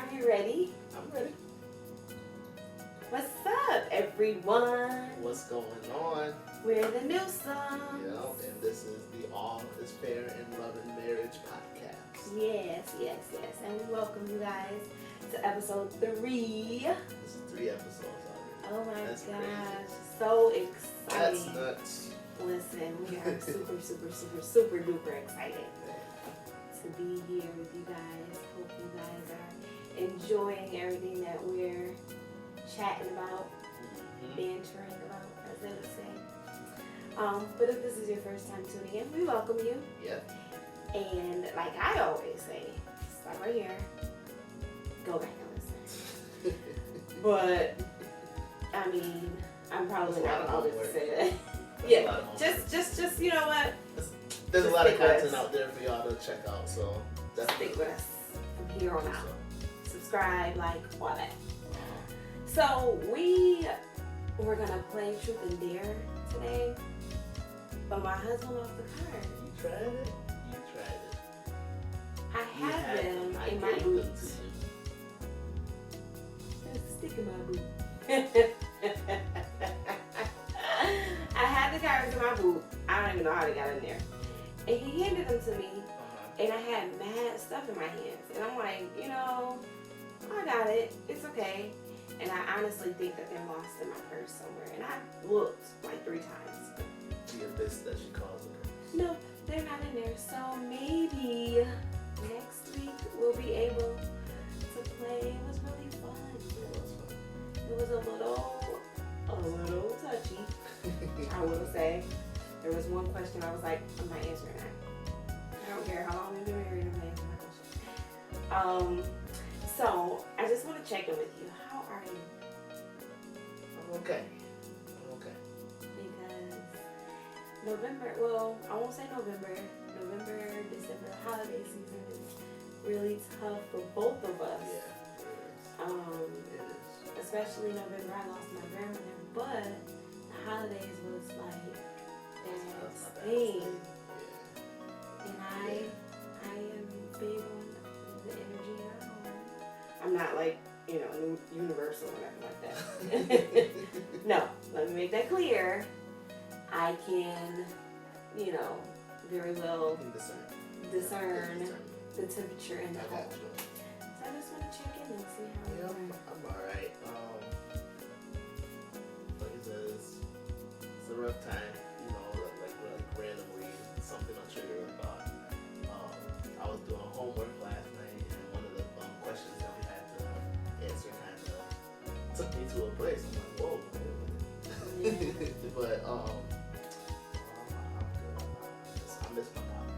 Are you ready? I'm ready. What's up, everyone? What's going on? We're the New Songs. Yeah, and this is the All is Fair in Love and Marriage podcast. Yes. And we welcome you guys to episode 3. This is 3 episodes already. Oh my That's gosh. crazy. So exciting. That's nuts. Listen, we are super duper excited to be here with you guys. Hope you guys are enjoying everything that we're chatting about, bantering about, as they would say. But if this is your first time tuning in, we welcome you. Yep. And like I always say, stop right here, go back and listen. But I mean, I'm probably not allowed to say that. Yeah, just you know what? There's Just a lot of stick with content us. out there for y'all to check out, so that's Stick with us from here on out. So, Subscribe, like, all that. So we're gonna play Truth and Dare today, but my husband lost the card. you tried it? You tried it. I You have had them I in my gave them boot. to you. There's a stick in my boot. I had the cards in my boot. I don't even know how they got in there. And he handed them to me, and I had mad stuff in my hands. And I'm like, I got it. It's okay. And I honestly think that they're lost in my purse somewhere. And I looked like 3 times. The abyss that she calls it. No, they're not in there. So maybe next week we'll be able to play. It was really fun. It was a little touchy, I will say. There was one question I was like, I'm not answering that. I don't care how long we've been married, I'm not answering that question. So I just want to check in with you. How are you? I'm okay. Because November, I won't say November, December, holiday season is really tough for both of us. Yeah, it is. Especially November, I lost my grandmother, but the holidays was like that thing. Yeah. And I am big on the energy at home. I'm not like, universal or nothing like that. No, let me make that clear. I can, very well You can discern discern. the temperature in the I home. got you. So I just want to check in and see how Yeah, you I'm are. alright. Like I said, it's a rough time, like randomly, something will trigger a thought. I was doing homework last night, and one of the questions that we had to answer kind of took me to a place. I'm like, whoa, wait a minute. But, I'm good. I miss my pops.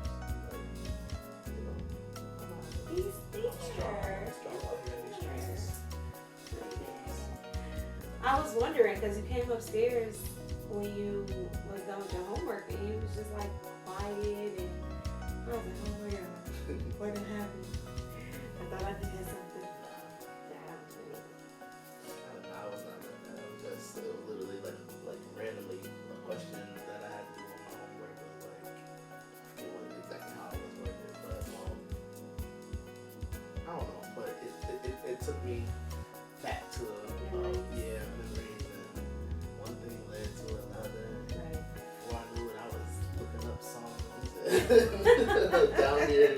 He's there. I was wondering because you came upstairs when you was done with your homework and you was just like quiet and I was like, oh my god, what did happen? I thought I did something that happened to me. I was not like that. It was literally like randomly a question that I had to do on my homework. It was like, it wasn't exactly how I was working, but I don't know. But it took me back to memories, and one thing led to another. Right. Before I knew it, I was looking up songs down here.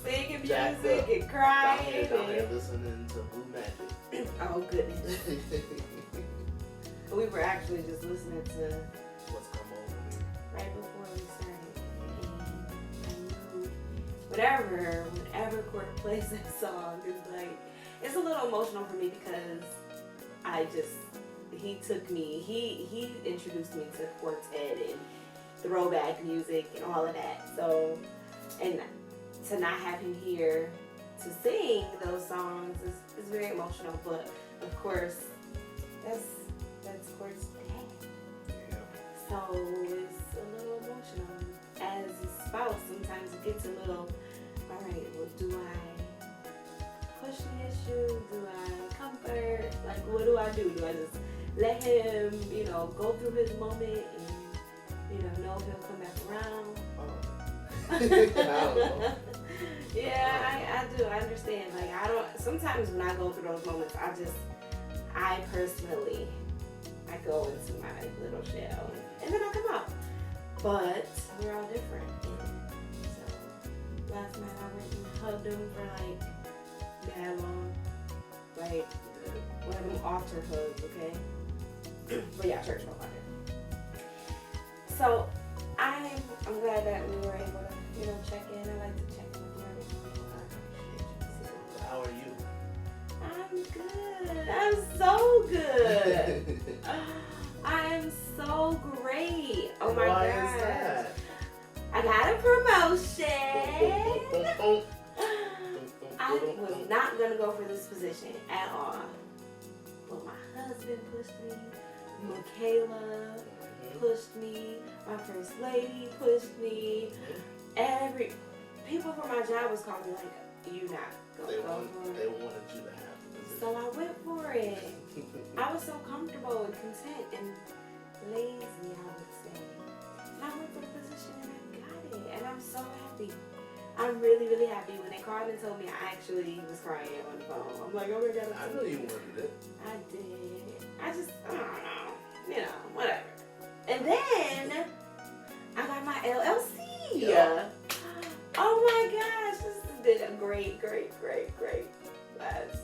Singing Jacked music up. and crying. Down here listening to Blue Magic. Oh goodness. We were actually just listening to What's come over me? right before we started. And I knew whenever Court plays that song, it's a little emotional for me because he took me, he introduced me to quartet and throwback music and all of that. So, and to not have him here to sing those songs is very emotional. But of course, that's Court's dad. Yeah. So it's a little emotional. As a spouse, sometimes it gets a little, all right, well, do I push the issue? Do I comfort? Like, what do I do? Do I just let him, go through his moment and, know he'll come back around? I don't know. Yeah, I do. I understand. Like, I don't. Sometimes when I go through those moments, I personally, I go into my little shell, and then I come out. But we're all different. So last night I went and hugged him for like mad long, like one of them altar hugs, okay? But yeah, church no longer. So I'm glad that we were able to, check in. I like to check in with you. How are you? I'm good. I'm so good. I'm so great. Oh my Why gosh. is that? I got a promotion. I was not gonna go for this position at all. But my husband pushed me. Michaela pushed me. My first lady pushed me. People from my job was calling me like, "You not gonna go for it." They wanted you to have the position. So I went for it. I was so comfortable and content and lazy, I would say. And I went for the position and I got it. And I'm so happy. I'm really, really happy. When they called and told me, I actually was crying on the phone. I'm like, oh my God. I know you wanted it. I did. I don't know. Whatever. And then I got my LLC. Yeah. Oh my gosh. This has been a great last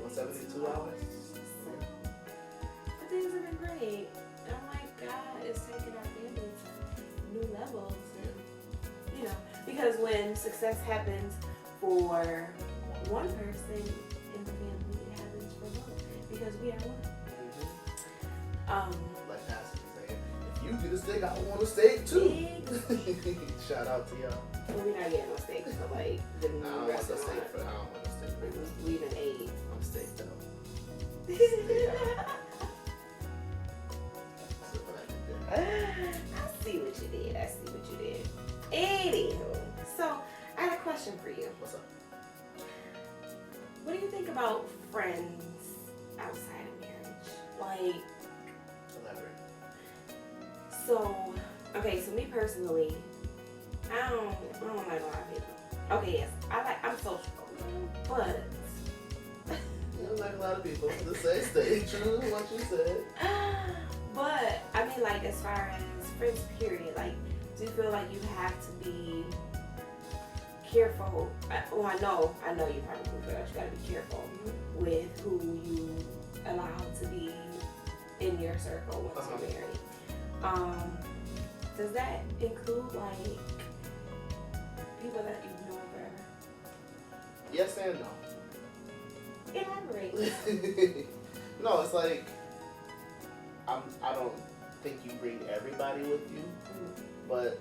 72 hours? But things have been great. Oh my God, it's taken our family to new levels. And, because when success happens for one person in the family, it happens for both. Because we are one. Like Pastor was saying, if you get a steak, I want a steak too. Shout out to y'all. Well, we're not getting no steaks for like the new I don't want a restaurant. steak for. I don't want a steak for. We done ate. I'm steak though. I see what you did. Anywho, so I had a question for you. What's up? What do you think about friends outside of marriage? Like, Elaborate. so me personally, I don't like a lot of people. Okay, yes, I'm social, but You don't like a lot of people. Just stay true to what you said. but I mean, like, as far as friends, period, like, do you feel like you have to be careful? Well, I know you probably feel like you gotta be careful with who you allow to be in your circle once you're married. Does that include like people that you've known forever? Yes and no. Elaborate. No, it's like I don't think you bring everybody with you, but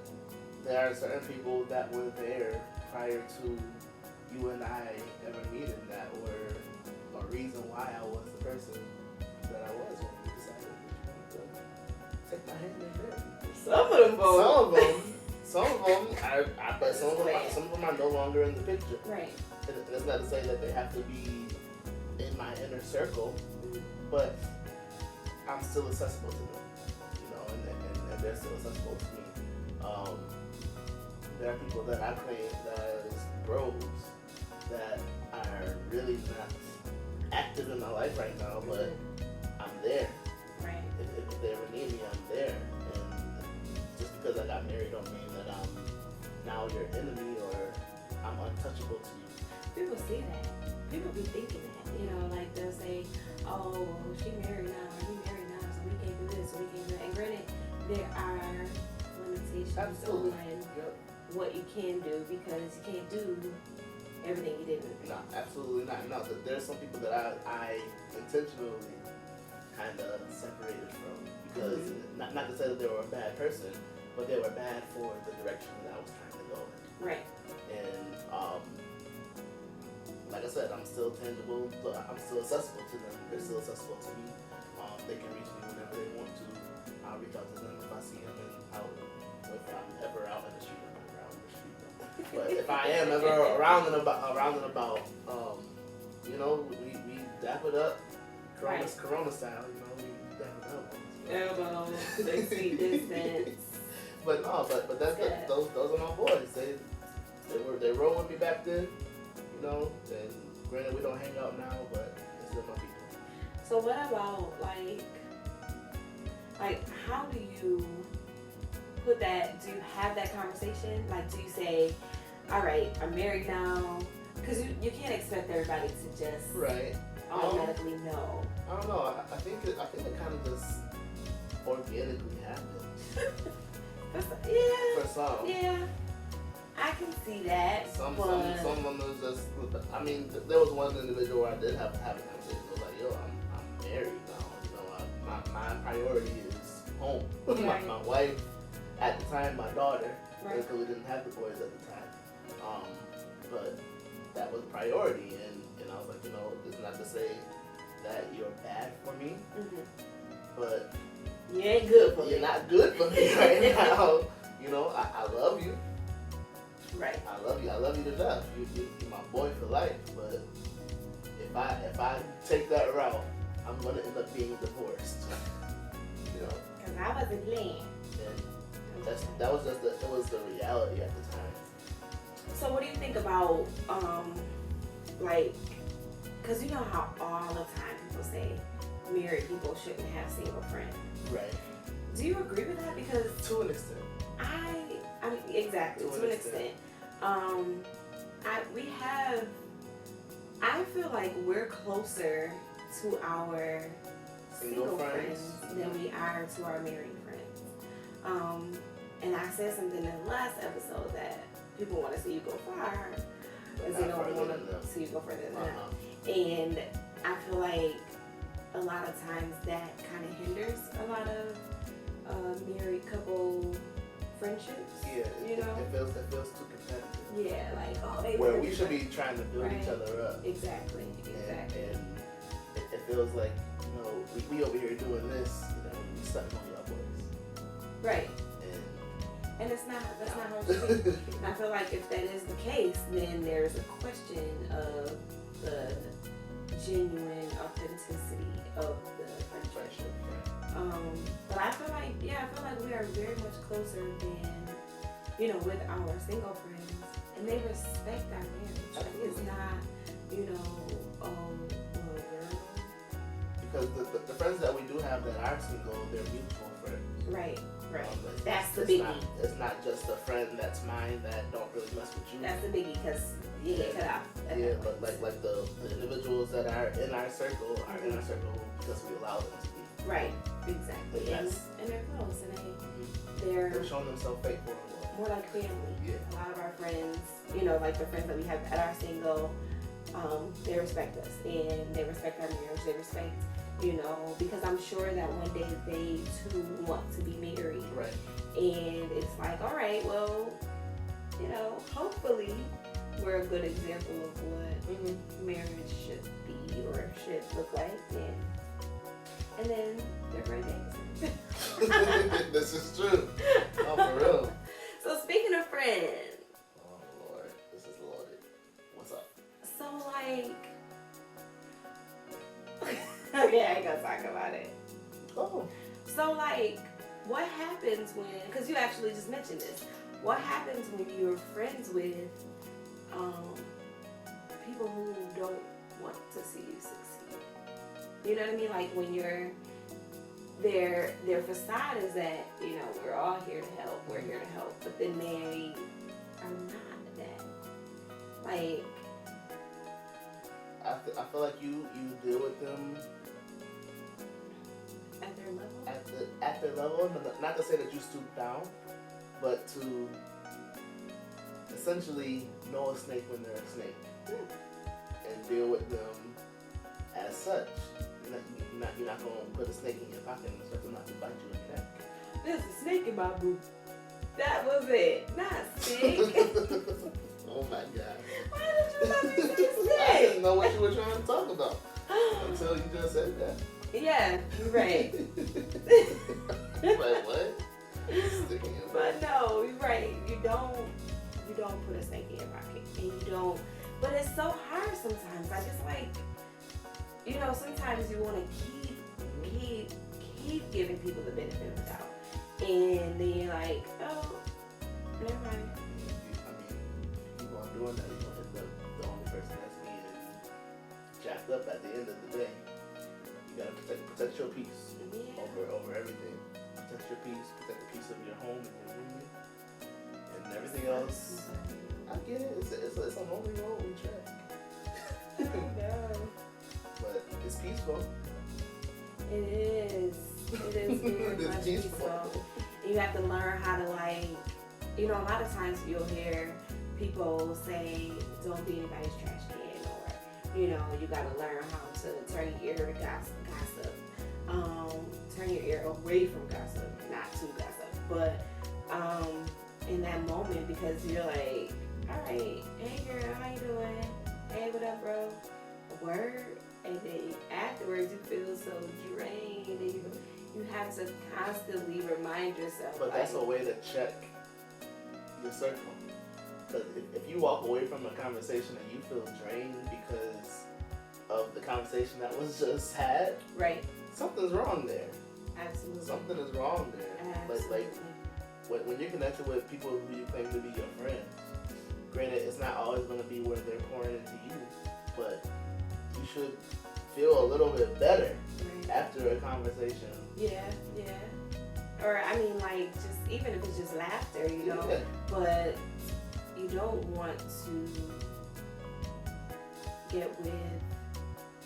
there are certain people that were there prior to you and I ever meeting that were a reason why I was the person that I was when we decided to take my hand in there. Some of them both. Some of them, but some of them are no longer in the picture. Right. And it's not to say that they have to be in my inner circle, but I'm still accessible to them, and they're still accessible to me. There are people that I claim as bros that are really not active in my life right now, but I'm there. Right. If they ever need me, I'm there. And just because I got married don't mean that I'm now your enemy or I'm untouchable to you. People see that. People be thinking that. Like they'll say, oh, well, she married now, or he married now, so we can't do this, so we can't do that. And granted, there are limitations on what you can do because you can't do everything you didn't. No, absolutely not. No, there's some people that I intentionally kind of separated from because not to say that they were a bad person, but they were bad for the direction that I was trying to go in. Right. And like I said, I'm still tangible. I'm still accessible to them. They're still accessible to me. They can reach me whenever they want to. I'll reach out to them if I see them if I'm ever out in the street. I'm never out in the street though. But if I am ever around and about, we dap it up, Corona style. We dap it up. Elbow, 6 feet distance. But no, but that's those are my boys. They back then, you know, and granted we don't hang out now, but it's still my people. So what about like how do you put that? Do you have that conversation? Like, do you say, all right, I'm married now? Because you can't expect everybody to just Right. automatically know. I don't know. I think it kind of just organically happened Yeah. for some. Yeah. I can see that. Some but of them was just. I mean, there was one individual where I did have a conversation. I was like, "Yo, I'm married now. You know, my priority is home. Right. my wife, at the time, my daughter, Right. because we didn't have the boys at the time. But that was priority, and I was like, you know, it's not to say that you're bad for me, but you ain't good for you're me. not good for me right now. You know, I love you. Right. I love you. I love you to death. You're my boy for life. But if I take that route, I'm gonna end up being divorced. You know. Because I wasn't playing. And that was just it was the reality at the time. So what do you think about like, because you know how all the time people say married people shouldn't have single friends. Right. Do you agree with that? Because To an extent. I mean, exactly, to an extent. I feel like we're closer to our single friends than we are to our married friends. And I said something in the last episode that people want to see you go far, because they don't want to see you go further than that. And I feel like a lot of times that kind of hinders a lot of married couple friendships. Yeah, you know, it feels too competitive. Yeah, like they where we should be trying to build right. each other up. Exactly. And it feels like, you know, we over here doing this, you know, we stuck on y'all boys. Right. And that's not how it should be. And I feel like if that is the case, then there's a question of the genuine authenticity of the friendship. But I feel like we are very much closer than, you know, with our single friends, and they respect our marriage. Like, it's not, you know, well, girl. Because the friends that we do have that are single, they're mutual friends. Right. It's, that's the biggie. It's not just a friend that's mine that don't really mess with you. That's the biggie, because you get cut off. Yeah, but like the individuals that are in our circle are in our circle because we allow them to be. Right, exactly. And they're close, and they're showing themselves faithful. More like family. Yeah. A lot of our friends, you know, like the friends that we have at our single, they respect us, and they respect our marriage. They respect, you know, because I'm sure that one day they too want to be married. Right. And it's like, all right, well, you know, hopefully we're a good example of what marriage should be or should look like, and then they're great days. This is true. Oh, for real. So speaking of friends. Oh Lord, this is loaded. What's up? So like, okay, I ain't gonna talk about it. Oh. So like, what happens when? Because you actually just mentioned this. What happens when you're friends with people who don't want to see you succeed? You know what I mean? Like when you're their facade is that, you know, we're all here to help, we're here to help, but then they are not that. Like, I feel like you deal with them at their level. At their level, not to say that you stoop down, but to essentially know a snake when they're a snake, and deal with them as such. You're not going to put a snake in your pocket and expect them not to bite you in the neck. There's a snake in my boot. That was it. Not snake. Oh my God. Why did you let me say snake? I didn't know what you were trying to talk about until you just said that. Yeah, you're right. Like what? Sticking in. But no, you're right. You don't put a snake in your pocket, and you don't. But it's so hard sometimes. Like it's like, you know, sometimes you want to keep giving people the benefit of the doubt, and then you're like, oh, never mind. I mean, you keep on doing that, you're going to jacked up at the end of the day. You gotta protect your peace over everything. Protect your peace, protect the peace of your home and your union, and everything else. I get it. It's a lonely road we tread. But it's peaceful. It is. It is very much peaceful. You have to learn how to, like, you know, a lot of times you'll hear people say, don't be anybody's trash can, or, you know, you got to learn how to turn your ear to gossip. Turn your ear away from gossip, not to gossip. But in that moment, because you're like, all right, hey girl, how you doing? Hey, what up, bro? Word. And then afterwards, you feel so drained, and you have to constantly remind yourself. But that's a way to check your circle. Because if you walk away from a conversation and you feel drained because of the conversation that was just had, right? Something's wrong there. Absolutely. Something is wrong there. Absolutely. Like when you're connected with people who you claim to be your friends, granted, it's not always going to be where they're pouring into you, but you should feel a little bit better after a conversation. Yeah. Or I mean, like, just even if it's just laughter, you know. Yeah. But you don't want to get with,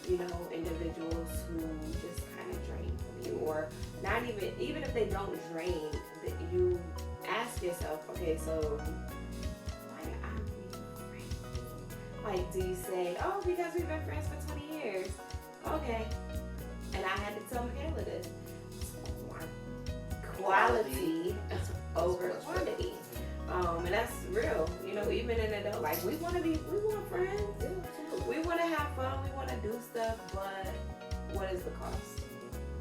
you know, individuals who just kind of drain from you, or not even if they don't drain, that you ask yourself, okay, so why are we friends? Like, do you say, oh, because we've been friends for 20 years? Okay. And I had to tell Michaela this. Quality over quantity. And that's real. You know, even in adult, like, we want friends. We want to have fun. We want to do stuff, but what is the cost?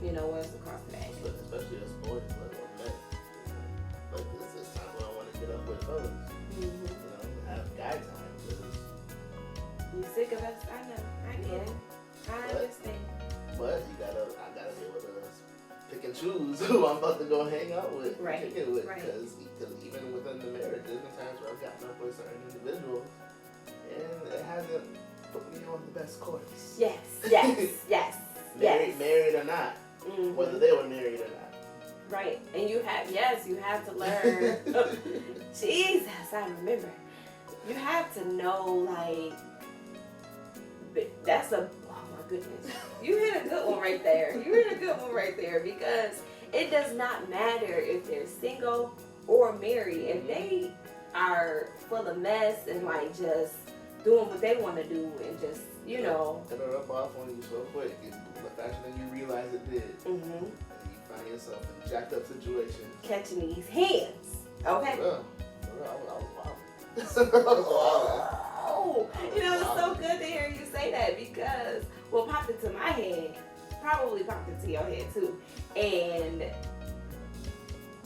You know, what is the cost of that? Especially as boys, let alone men. Like, this time when I want to get up with fellas. You know, have guy time. You sick of us? I know. I get it. I understand. But I gotta be able to pick and choose who I'm about to go hang out with, kick it with, because even within the marriage, there's been times where I've gotten up with certain individuals, and it hasn't put me on the best course. Yes. Married or not, whether they were married or not. Right, and you have to learn. Jesus, I remember. You have to know, like, that's a. Goodness, you hit a good one right there. Because it does not matter if they're single or married. If they are full of mess and, like, just doing what they want to do and just, you know, it'll rub off on you so quick, faster than you realize it did. And you find yourself in jacked up situations, catching these hands. Okay. I was wild. Oh, you know, it's so good to hear you say that, because what popped into my head probably popped into your head too. And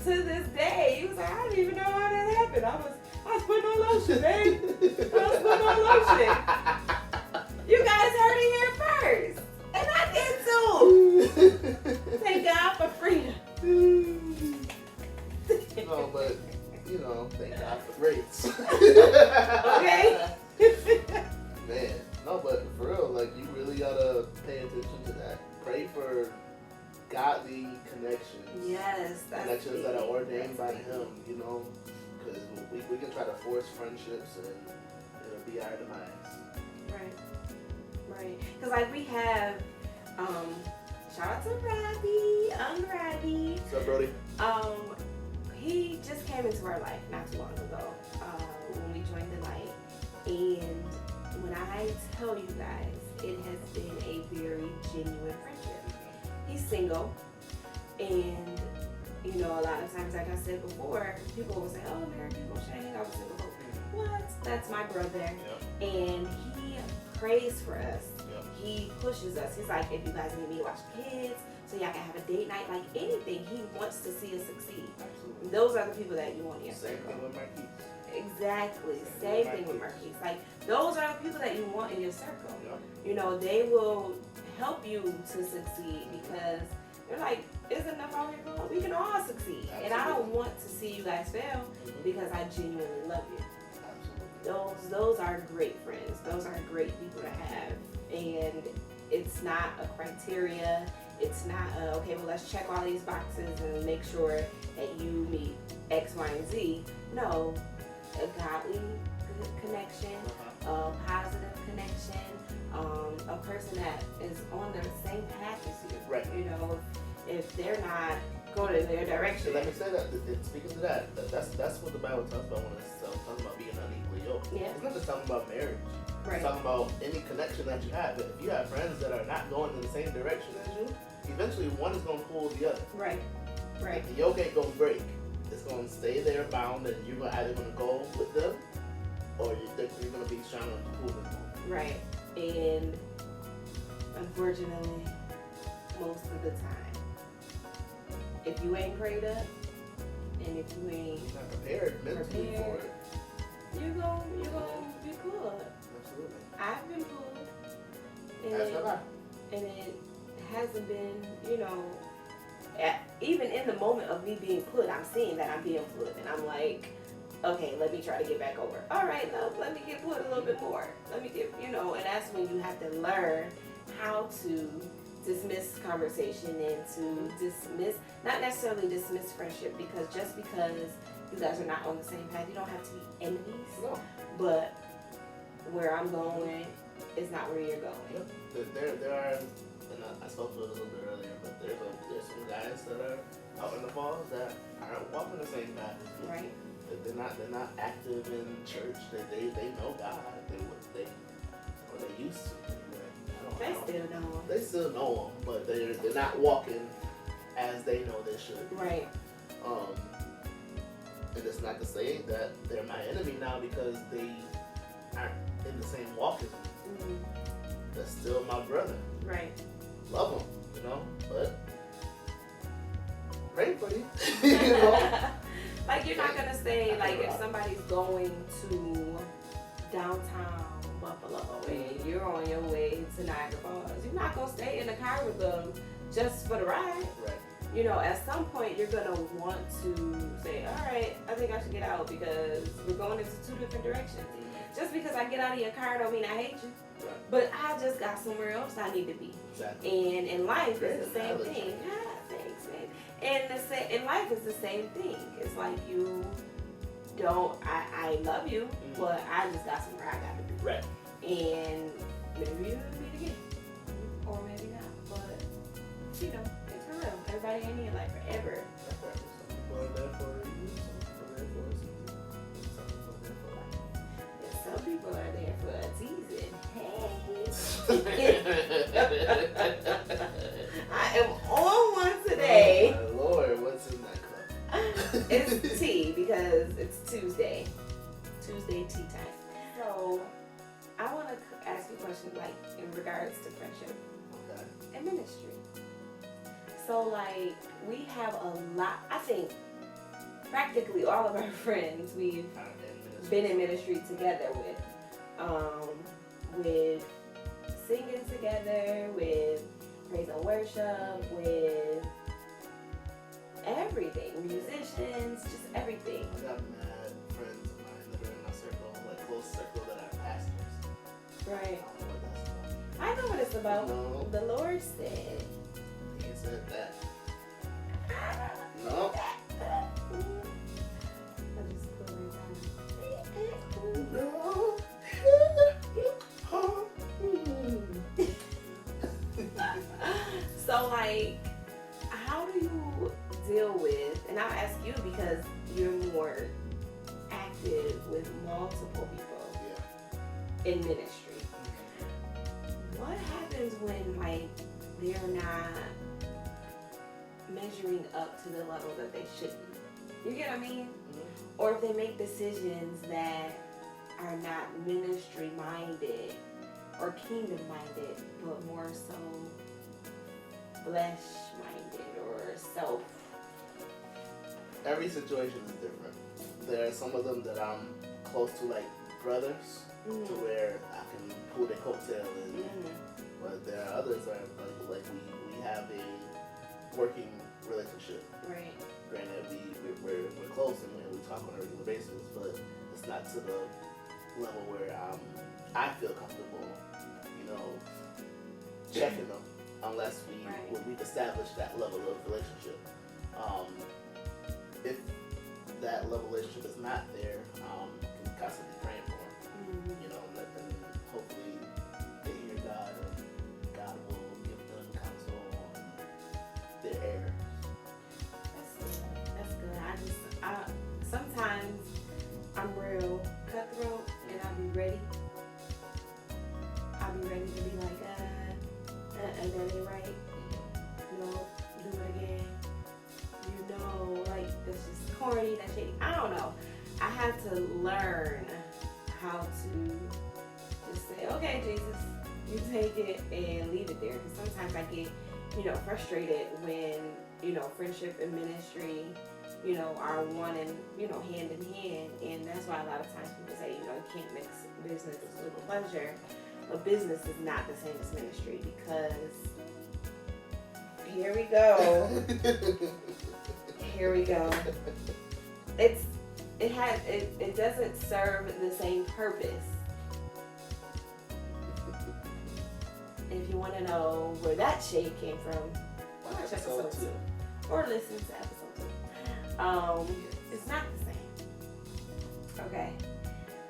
to this day, you was like, I didn't even know how that happened. I was putting on lotion, babe. You guys heard it here first. And I did too. Thank God for freedom. No, but, you know, thank God for rates. Okay? Man, no, but for real, like, you really gotta pay attention to that. Pray for godly connections. Yes, that's connections that are ordained by Him, you know, because we can try to force friendships and it'll be our demise. Right. Because, like, we have, shout out to Roddy, Roddy. What's up, Brody? He just came into our life not too long ago, when we joined the light. And when I tell you guys, it has been a very genuine friendship. He's single, and, you know, a lot of times, like I said before, people will say, oh, married people shouldn't hang out with single folk. What? That's my brother. Yep. And he prays for us. Yep. He pushes us. He's like, if you guys need me to watch kids, so y'all can have a date night, like anything, he wants to see us succeed. Absolutely. Those are the people that you want in your circle. Same thing with Marquise. Exactly. Same thing with Marquise. Like, those are the people that you want in your circle. Yep. You know, they will help you to succeed, because they're like, there's enough out here going, we can all succeed. Absolutely. And I don't want to see you guys fail, because I genuinely love you. Absolutely. Those are great friends. Those are great people to have and it's not a criteria. It's not okay, well, let's check all these boxes and make sure that you meet X, Y, and Z. No, a godly connection, a positive connection, a person that is on the same path as you. Right. You know, if they're not going in their direction. So let me say that. Speaking to that's what the Bible talks about when it's talking about being unequally yoked. Yeah. It's not just talking about marriage. Right. It's talking about any connection that you have. But if you have friends that are not going in the same direction as you, eventually one is going to pull the other. Right. Right. The yoke ain't going to break. It's going to stay there bound, and you're either going to go with them, or you're going to be trying to pull them. Right. And unfortunately, most of the time, if you ain't prayed up, and if you ain't You're not prepared mentally for it. you're gonna be pulled. Absolutely. I've been pulled, and it hasn't been, even in the moment of me being pulled, I'm seeing that I'm being pulled, and I'm like, okay, let me try to get back over. All right, no, let me get pulled a little bit more. Let me get, and that's when you have to learn how to dismiss conversation and to dismiss, not necessarily dismiss friendship, because just because you guys are not on the same path, you don't have to be enemies. No. But where I'm going is not where you're going. Yep. There are, and I spoke to it a little bit earlier, but there's some guys that are out in the falls that aren't walking the same path as you. Right. They're not active in church. They know God. They used to. They still know. They still know him, but they're not walking as they know they should. Right. And it's not to say that they're my enemy now because they aren't in the same walk as me. Mm-hmm. They're still my brother. Right. Love them, but pray for you. Like, you're not gonna say, like, if somebody's going to downtown Buffalo and you're on your way to Niagara Falls, you're not gonna stay in the car with them just for the ride. Right. At some point you're gonna want to say, all right, I think I should get out because we're going into two different directions. Just because I get out of your car don't mean I hate you. Right. But I just got somewhere else I need to be. Exactly. And in life Great it's the same analogy. thing. Yeah, thanks, man. And in life it's the same thing. It's like you don't, I love you, but I just got somewhere I got to be. Right. And maybe you'll meet again. Or maybe not. But, it's for real. Everybody ain't in your life forever. Some people are there for you. Some people are there for Some people are there for a teasing. Hey. I am on one today. Oh my Lord, what's in that cup? It's tea because it's Tuesday. Tuesday tea time. So, I want to ask you a question, like, in regards to friendship Okay. and ministry. So, like, we have a lot, I think, practically all of our friends we've been in ministry together with singing together, with praise and worship, with everything, musicians, just everything. I got mad friends of mine that are in my circle, like close circle, that are pastors. Right. I don't know what that's about. I know what it's about. No. The Lord said. He said that. No. I just put it down. No. So, like, how do you deal with, and I'll ask you because you're more active with multiple people in ministry. What happens when, like, they're not measuring up to the level that they should be? You get what I mean? Or if they make decisions that are not ministry minded or kingdom minded, but more so flesh minded or self. Every situation is different. There are some of them that I'm close to, like brothers, to where I can pull their coattail in. But there are others that are like we have a working relationship. Right. Granted, we're close and we talk on a regular basis, but it's not to the level where I feel comfortable, checking them unless Right. we've established that level of relationship. If that level of relationship is not there, can constantly praying for them. Mm-hmm. You know, let them hopefully they hear God and God will give them counsel on their errors. That's good. That's good. I sometimes I'm real cutthroat and I'll be ready. I'll be ready to be like, that ain't right. No, do it again. You know, like that's just corny, that's shady. I don't know. I have to learn how to just say, okay, Jesus, you take it and leave it there. Because sometimes I get, frustrated when, friendship and ministry, are one and, hand in hand. And that's why a lot of times people say, you can't mix business with pleasure. But business is not the same as ministry because here we go. Here we go. It doesn't serve the same purpose. And if you want to know where that shade came from, watch episode 2 or listen to episode 2. It's not the same. Okay,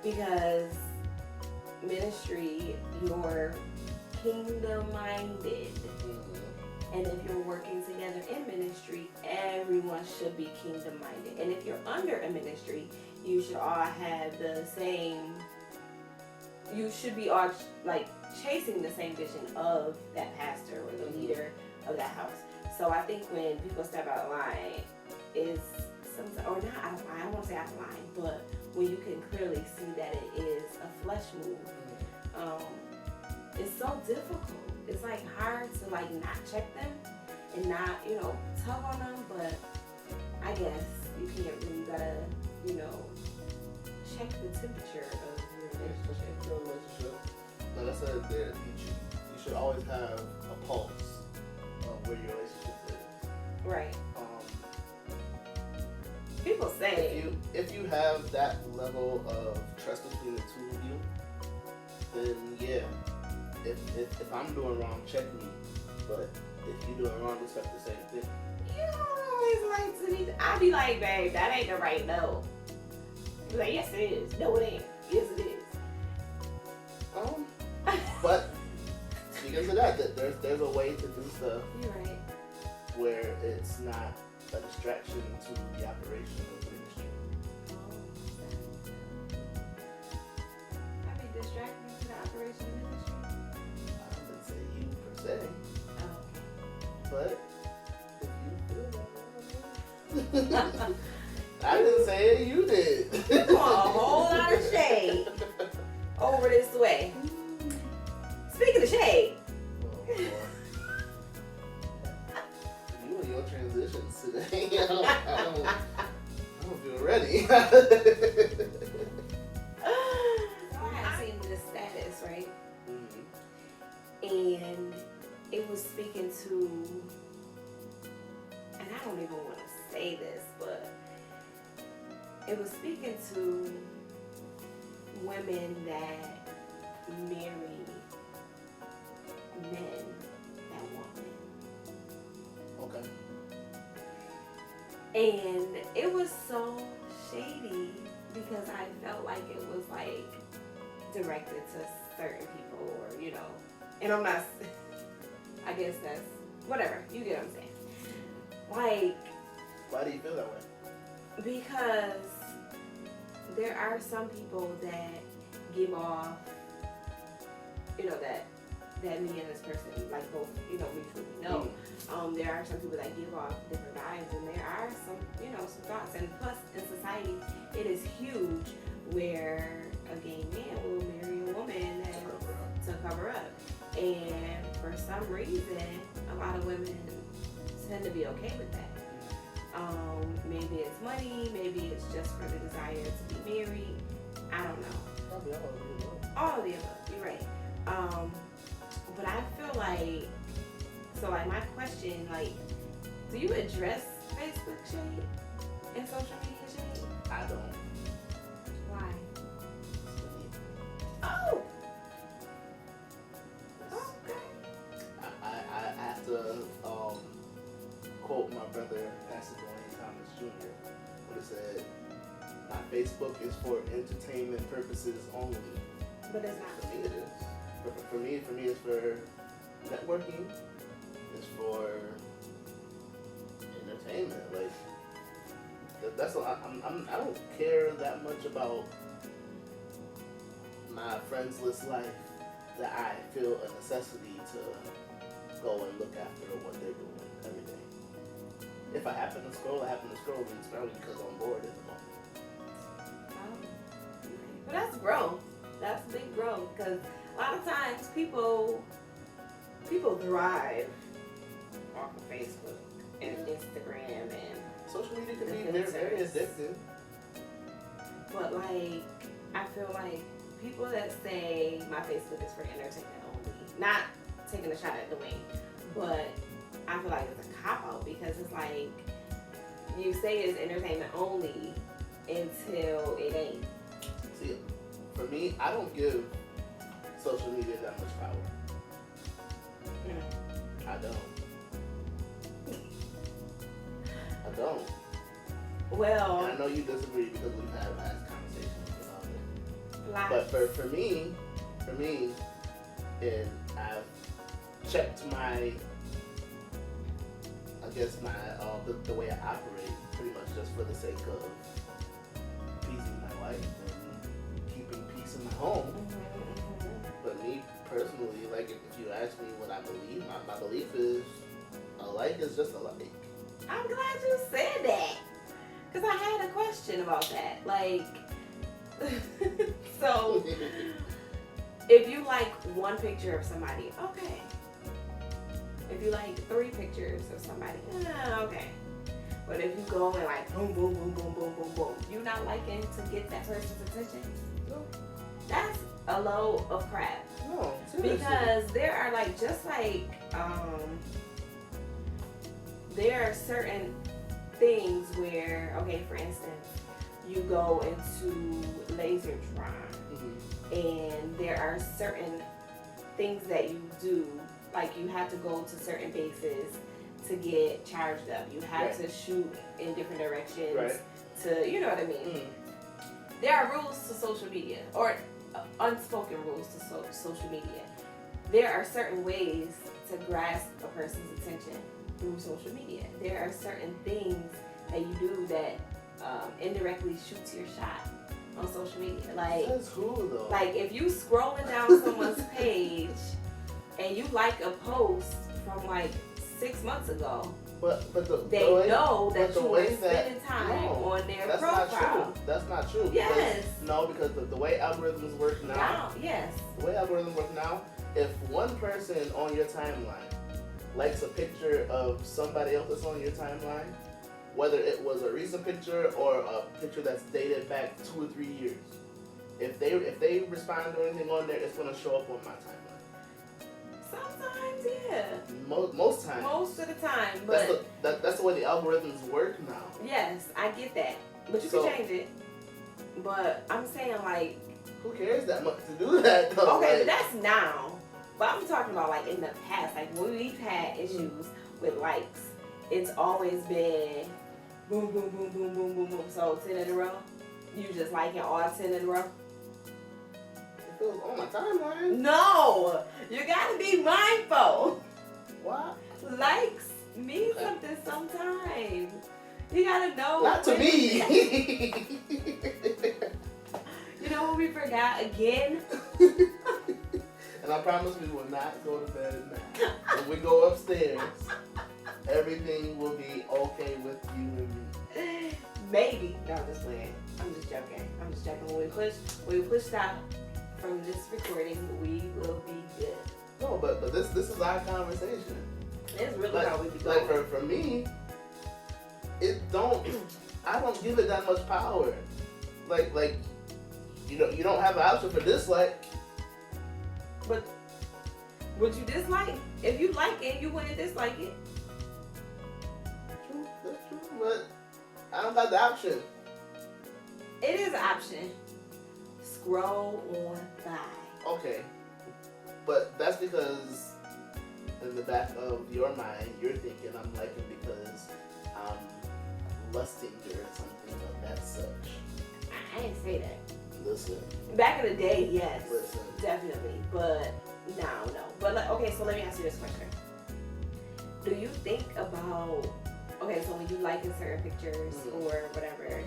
because ministry, you're kingdom minded. And if you're working together in ministry, everyone should be kingdom minded. And if you're under a ministry, you should all have the same, you should be all like chasing the same vision of that pastor or the leader of that house. So I think when people step out of line is sometimes, or not out of line, I don't want to say out of line, but when you can clearly see that it is a flesh move, it's so difficult. It's like hard to like not check them and not, tug on them, but I guess you can't really gotta, check the temperature of your relationship. Like I said, you should always have a pulse of where your relationship is. Right. People say if you have that level of trust between the two of you, then yeah. If I'm doing wrong, check me. But if you're doing wrong, expect the same thing. You don't always like to be. I be like, babe, that ain't the right no. You like, yes it is. No it ain't. Yes it is. But speaking to that, there's a way to do stuff. You're right. Where it's not a distraction to the operation of the ministry. I be distracted to the operation of ministry. I didn't say you per se, Oh. but if you feel that, I didn't say it. You did. You want a whole lot of shade over this way. Speaking of shade. Oh, boy. You and your transitions today. I don't feel ready. I had seen the status, right? And it was speaking to, and I don't even want to say this, but it was speaking to women that marry men that want men. Okay. And it was so shady because I felt like it was like directed to certain people or, and I'm not, I guess that's, whatever, you get what I'm saying. Like, Why do you feel that way? because there are some people that give off, that me and this person, like both, mutually know. There are some people that give off different vibes, and there are some, some thoughts. And plus, in society, it is huge where a gay man will marry a woman to cover up. And for some reason, a lot of women tend to be okay with that. Maybe it's money, maybe it's just for the desire to be married. I don't know. Probably all of the above. All of the above, you're right. But I feel like, my question, do you address Facebook shade and social media shade? I don't. Why? Oh! Okay. Facebook is for entertainment purposes only. But it's not. For me, it is. For me, it's for networking. It's for entertainment. Like that's what I don't care that much about my friends list life that I feel a necessity to go and look after what they're doing every day. If I happen to scroll, and it's probably because I'm bored at the moment. But that's growth. That's big growth because a lot of times people thrive off of Facebook and Instagram and social media can be very, very addictive. But like, I feel like people that say my Facebook is for entertainment only, not taking a shot at Dwayne, but I feel like it's a cop out because it's like you say it's entertainment only until it ain't. See, for me, I don't give social media that much power. I don't. Well, and I know you disagree because we've had last conversations about it. Lots. But for me, and I've checked my, I guess my the way I operate pretty much just for the sake of pleasing my wife and keeping peace in my home. But me personally, like if you ask me what I believe, my belief is a like is just a like. I'm glad you said that. Because I had a question about that. Like, so, if you like one picture of somebody, okay. If you like 3 pictures of somebody, okay. But if you go and like boom, boom, boom, boom, boom, boom, boom, you're not liking to get that person's attention? No. That's a load of crap. No, seriously. Because there are like, just like, there are certain things where, okay, for instance, you go into laser drawing, and there are certain things that you do, like you have to go to certain bases to get charged up. You have to shoot in different directions to, you know what I mean? There are rules to social media, or unspoken rules to social media. There are certain ways to grasp a person's attention through social media. There are certain things that you do that indirectly shoots your shot on social media. Like, that's cool though. Like if you scrolling down someone's page and you like a post from like 6 months ago, but they know that you are spending time on their profile. That's not true. Yes. Because the way algorithms work now. Yes. The way algorithms work now, if one person on your timeline likes a picture of somebody else that's on your timeline, whether it was a recent picture or a picture that's dated back 2 or 3 years, if they respond to anything on there, it's gonna show up on my timeline. Sometimes, yeah. Most times. Most of the time, but that's the way the algorithms work now. Yes, I get that, but you can change it. But I'm saying, like, who cares that much to do that though? Okay, like, but that's now. But I'm talking about like in the past, like when we've had issues with likes, it's always been boom, boom, boom, boom, boom, boom, boom. So 10 in a row, you just liking all 10 in a row. It was on my timeline. No, you gotta be mindful. What? Likes mean something sometimes. You gotta know. Not to me. You know when we forgot again? And I promise we will not go to bed at night. When we go upstairs, everything will be okay with you and me. Maybe. No, I'm just playing. I'm just joking. When we push stop from this recording, we will be good. No, but this is our conversation. It's really like, how we be going. Like for me, I don't give it that much power. Like you don't have an option for dislike. But would you dislike? If you like it, you wouldn't dislike it. True, that's true, but I don't got the option. It is an option. Scroll on by. Okay, but that's because in the back of your mind, you're thinking I'm liking because I'm lusting or something of that such. I didn't say that. Listen. Back in the day, yes. Listen. Definitely. But no. But like, okay, so let me ask you this question. Do you think about, okay, so when you like in certain pictures or whatever,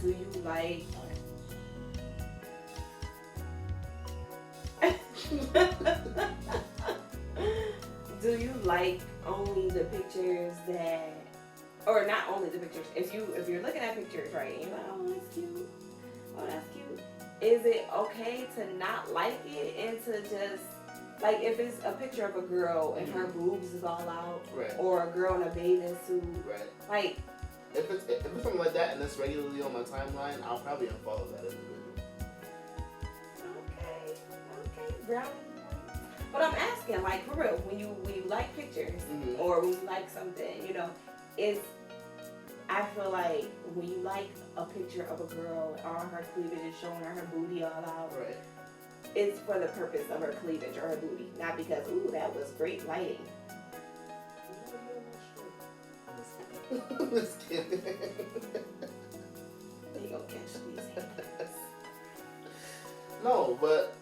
do you like do you like only the pictures that, or not only the pictures, if you're looking at pictures, right, and you're like, oh, that's cute, oh, that's cute, is it okay to not like it and to just, like, if it's a picture of a girl and her boobs is all out, right, or a girl in a bathing suit, right, like, if it's something like that and it's regularly on my timeline, I'll probably unfollow that individual. Okay, brownie. But I'm asking, like, for real, when you like pictures or when you like something, you know, I feel like when you like a picture of a girl, all her cleavage is showing her booty all out, right, it's for the purpose of her cleavage or her booty, not because, ooh, that was great lighting. Just kidding. You gonna catch these hands. No, but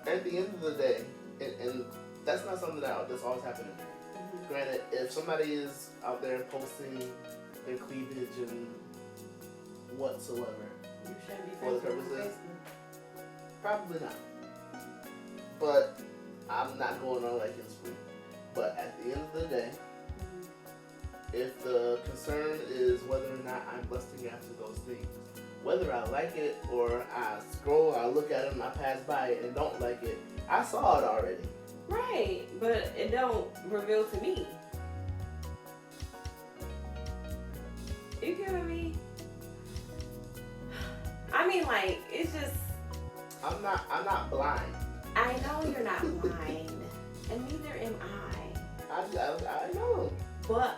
at the end of the day, and that's not something that's always happening. Granted, if somebody is out there posting their cleavage and whatsoever, You shouldn't be for the purposes, probably not. But I'm not going on like it's free. But at the end of the day, if the concern is whether or not I'm lusting after those things, whether I like it or I scroll, I look at it and I pass by it and don't like it, I saw it already. Right, but it don't reveal to me. You get what I mean? I mean, like, it's just. I'm not blind. I know you're not blind, and neither am I. I know. But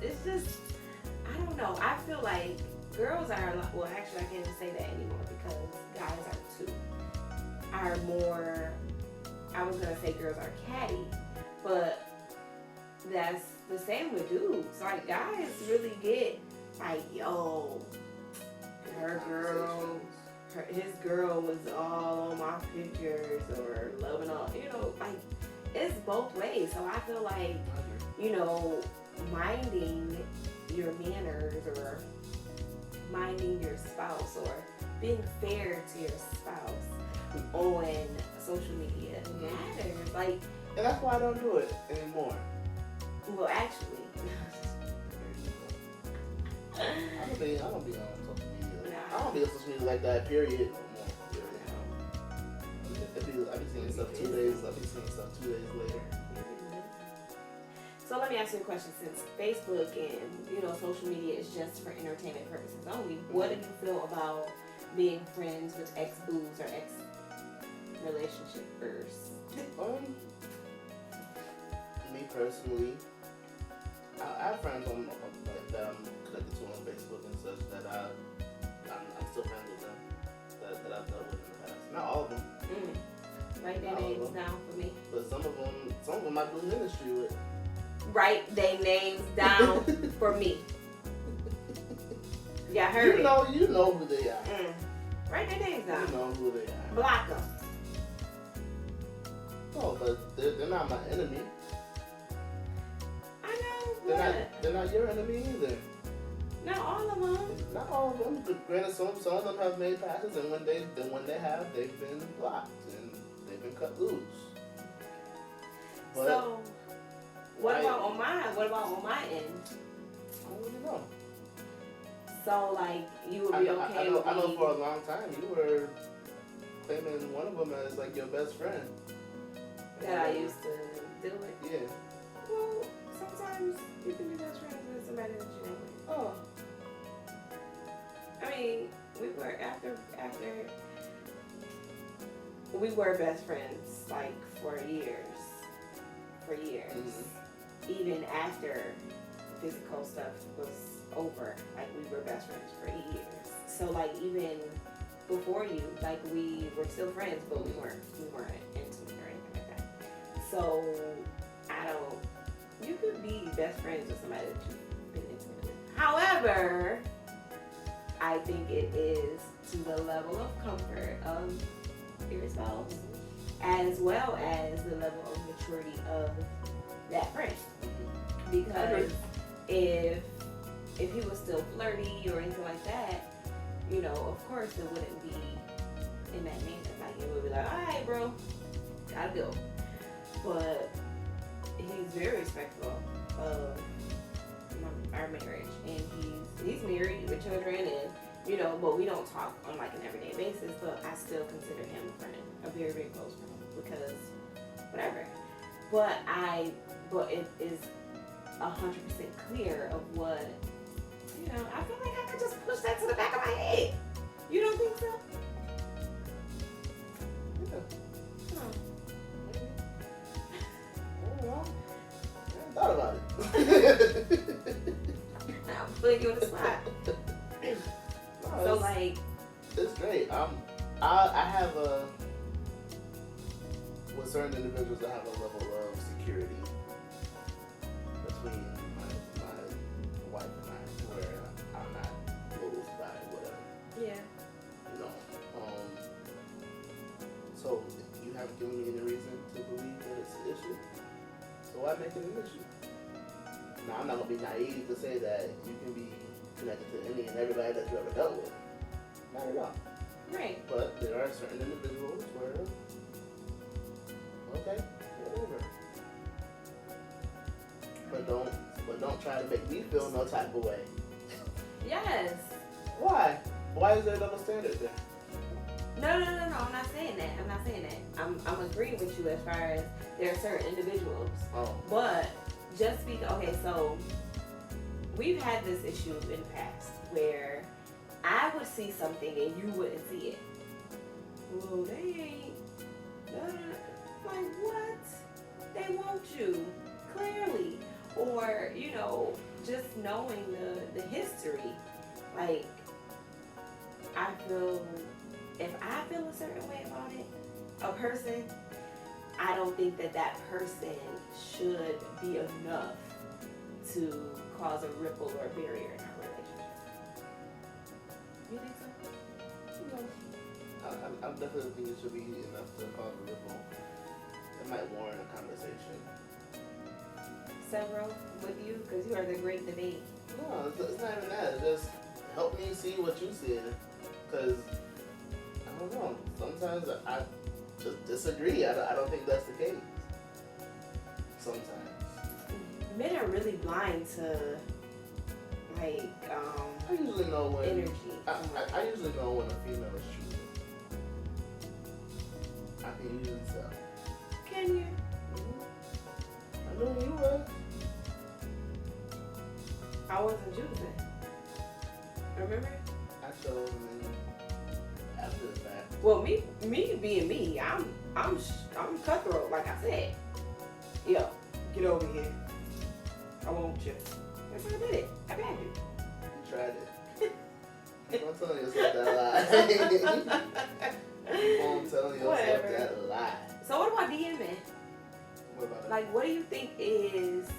it's just, I don't know. I feel like girls are, well, actually, I can't even say that anymore because guys are too. Are more, I was gonna say girls are catty, but that's the same with dudes. Like, guys really get like, yo, his girl was all on my pictures or loving all, you know, like, it's both ways. So I feel like, you know, minding your manners or minding your spouse or being fair to your spouse on social media matters. Like, and that's why I don't do it anymore. Well, actually, I don't be on social media. Nah. I don't be on social media like that. Period. I be seeing stuff 2 days. I be seeing stuff 2 days later. So let me ask you a question. Since Facebook and, you know, social media is just for entertainment purposes only, what do you feel about being friends with ex-boos or ex-relationshipers? Me personally, I have friends on like, that I'm connected to on Facebook and such that I'm still friends with them that I've dealt with in the past. Not all of them. Write their names down for me. But some of them I do ministry with. Write their names down for me. Yeah, I heard it. You know who they are. Write their names down. You know who they are. Block them. Oh, but they're not my enemy. I know. They're not your enemy either. Not all of them. Not all of them. But granted, some of them have made passes, and when they have, they've been blocked and they've been cut loose. But so, what about on my end? I don't really know. So, like, you would be okay with me? I know for a long time you were claiming one of them as like your best friend. That I used to deal with? Yeah. Well, sometimes you can be best friends with somebody that you don't like. Oh. I mean, we were best friends like for years. Even after physical stuff was over, like we were best friends for years. So like even before you, like we were still friends, but we weren't intimate or anything like that. So you could be best friends with somebody that you've been intimate with. However, I think it is to the level of comfort of your spouse, as well as the level of maturity of that friend. Because if he was still flirty or anything like that, you know, of course it wouldn't be in that manner. Like it would be like, all right, bro, gotta go. But he's very respectful of our marriage, and he's married with children, and you know, but we don't talk on like an everyday basis. But I still consider him a friend, a very, very close friend, because whatever. But it is 100% clear of what, you know. I feel like I could just push that to the back of my head. You don't think so? Yeah. Huh. I thought about it. I'm putting you on the spot. No, So like, it's great. I have with certain individuals, I have a level of security between my wife and I, where I'm not moved by whatever. yeah. You know. So you haven't given me any reason to believe that it's an issue. So why make it an issue? Now I'm not gonna be naive to say that you can be connected to any and everybody that you ever dealt with. Not at all. Right. But there are certain individuals where, okay, whatever. But don't try to make me feel no type of way. Yes. Why? Why is there a double standard there? No. I'm not saying that. I'm agreeing with you as far as there are certain individuals. Oh. But just okay, so we've had this issue in the past where I would see something and you wouldn't see it. Well, they ain't. Like what? They want you clearly, or you know, just knowing the history. Like I feel, if I feel a certain way about it, a person, I don't think that person should be enough to cause a ripple or a barrier in our relationship. You think so? No. I definitely think it should be enough to cause a ripple. It might warrant a conversation. Several with you, because you are the great debate. No, it's not even that. It's just help me see what you see. Because, I don't know, sometimes I just disagree. I don't think that's the case. Sometimes. Men are really blind to, like, I usually know when energy. I usually know when a female is choosing. I can usually tell. Can you? I knew you was. I wasn't choosing. Remember? I chose after the fact. Well, me being me, I'm cutthroat, like I said. Yo, get over here. I want you. That's how I did it. I bagged you. You tried it. Don't tell yourself that lie. Don't tell yourself that lie. So what about DMing? What about that? Like, what do you think is?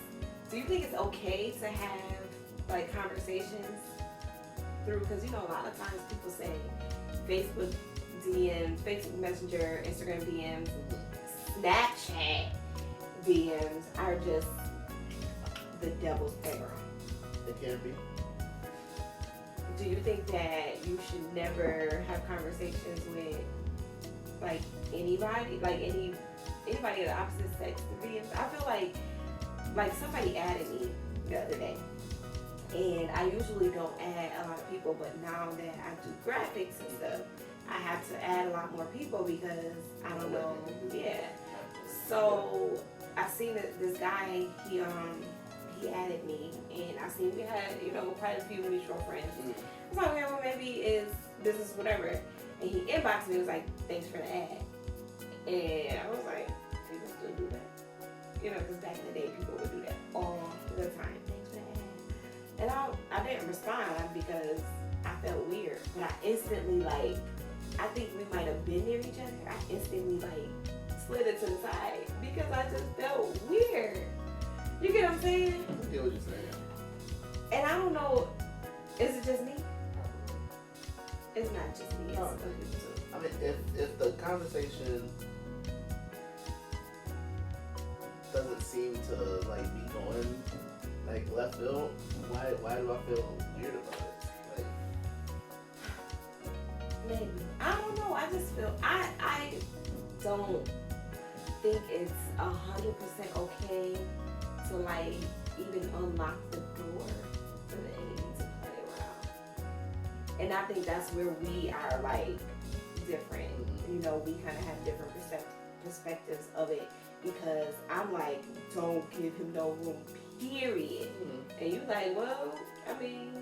Do you think it's okay to have like conversations through? Because you know, a lot of times people say Facebook DMs, Facebook Messenger, Instagram DMs, Snapchat DMs are just the devil's playground. It can be. Do you think that you should never have conversations with like anybody, like anybody of the opposite sex to DMs? I feel like somebody added me the other day, and I usually don't add a lot of people, but now that I do graphics and stuff, I have to add a lot more people because I don't know. Yeah. So I seen this guy. He added me, and I seen we had quite a few mutual friends. I was like, okay, well maybe it's business, whatever. And he inboxed me. He was like, thanks for the ad. And I was like, people still do that, because back in the day people would do that all the time. Thanks for the ad. And I didn't respond because I felt weird, but I instantly I think we might have been near each other. I instantly slid it to the side because I just felt weird. You get what I'm saying? I get what you're saying. And I don't know, is it just me? It's not just me. It's No. other people too. I mean, if the conversation doesn't seem to like be going like left field, why do I feel weird about it? Like, Maybe. I don't know. I just feel I don't think it's 100% okay to like even unlock the door for the enemy to play around. And I think that's where we are like different. Mhm. You know, we kind of have different perspectives of it because I'm like, don't give him no room, period. And you like, well, I mean,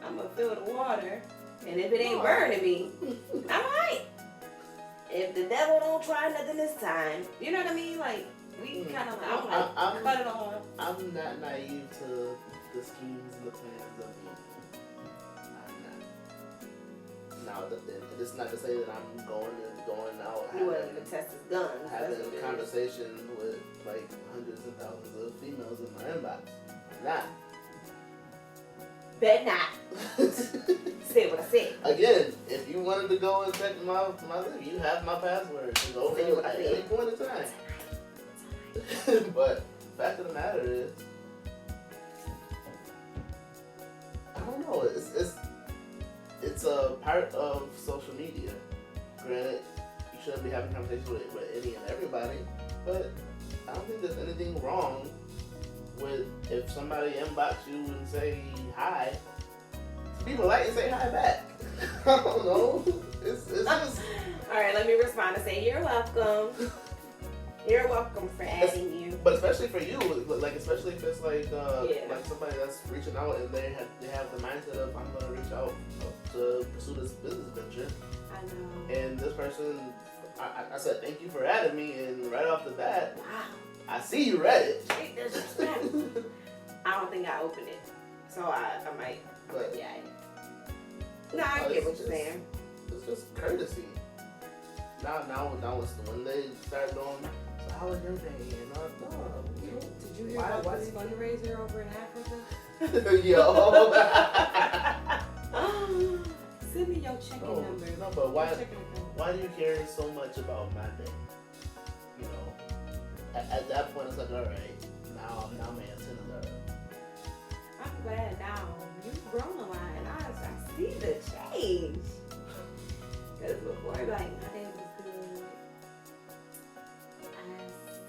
I'm gonna fill the water, and if it ain't burning me, I'm alright. If the devil don't try nothing this time, you know what I mean? Like, we kind of like, I'm cut it off. I'm not naive to the schemes and the plans of the enemy. I'm not. Now, it's not to say that I'm going out You wasn't gonna test his guns. having a conversation with like hundreds and thousands of females in my inbox. I'm not. Bet not. Say what I said. Again, if you wanted to go and check my link, you have my password. You go Say what I at said. any point in time. But the fact of the matter is, I don't know. It's a part of social media. Granted, you shouldn't be having conversations with any and everybody, but I don't think there's anything wrong with if somebody inbox you and say hi, to be polite and say hi back. I don't know. It's just. All right, let me respond and say you're welcome. You're welcome for adding you. But especially for you, like especially if it's like Yeah. like somebody that's reaching out and they have the mindset of I'm gonna reach out to pursue this business venture, I know. and this person, I said thank you for adding me, and right off the bat, Wow. I see you read it. Big disrespect. I don't think I opened it, so I might be alright. No, I get what you're saying. It's just courtesy. Now it's when they start going. So how was your day? And no, Did you hear about this fundraiser over in Africa? Yo. Send me your checking number. No, but why? Your checking account. Why do you care so much about my day? You know, at that point it's like, all right, now my antennas are up. I'm glad now you've grown a lot, and I see the change. Because before, like, my day was good. I